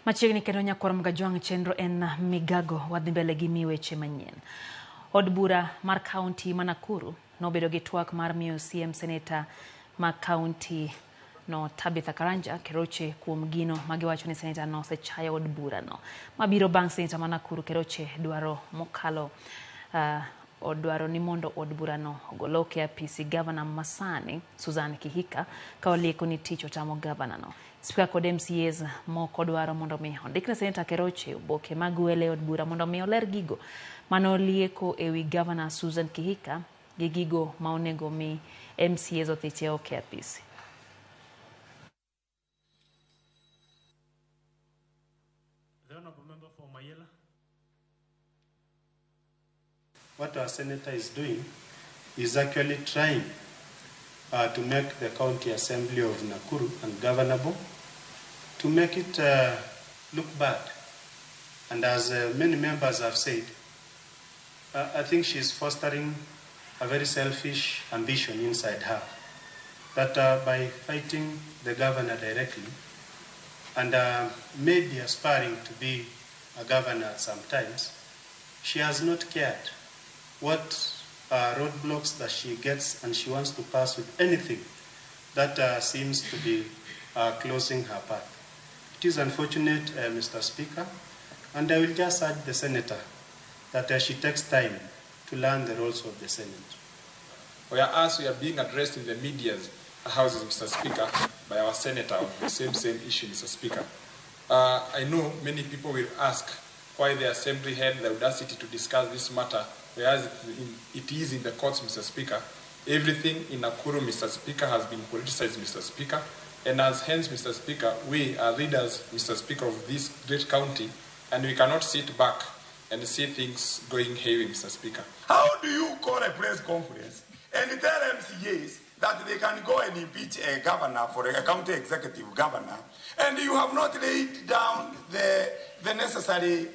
Machiegni kendo nyakwar Mgajwang' chenro en migago wadhi mbele gi miweche manyien. Od bura mar kaunti ma Nakuru nobedo gi twak mar miyo CM Seneta ma kaunti no Tabitha Karanja keroche kuom gino magiwacho ni seneta no osechayo od bura no. Mabiro bang' seneta ma Nakuru keroche dwaro mokalo odwaro ni mondo od bura no ogoloke apisi gavana masani Susan Kihika ka olieko ni tich otamo gavana no. Spika kod MCAs moko dwaro mondo mi ondikne seneta keroche oboke mag wele od bura mondo mi oler gigo manolieko ewi gavana Susan Kihika gi gigo ma onego mi MCAs othiche oke apisi. What our senator is doing is actually trying to make the county assembly of Nakuru ungovernable, to make it look bad. And as many members have said, I think she's fostering a very selfish ambition inside her, that by fighting the governor directly and maybe aspiring to be a governor sometimes, she has not cared what roadblocks that she gets, and she wants to pass with anything that seems to be closing her path. It is unfortunate, Mr. Speaker, and I will just urge the senator that she takes time to learn the roles of the Senate. Whereas we are being addressed in the media's houses, Mr. Speaker, by our senator on the same issue, Mr. Speaker. I know many people will ask why the assembly had the audacity to discuss this matter, whereas it is in the courts, Mr. Speaker. Everything in Nakuru, Mr. Speaker, has been politicized, Mr. Speaker. And as hence, Mr. Speaker, we are leaders, Mr. Speaker, of this great county, and we cannot sit back and see things going haywire, Mr. Speaker. How do you call a press conference and tell MCAs that they can go and impeach a governor for a county executive governor, and you have not laid down the necessary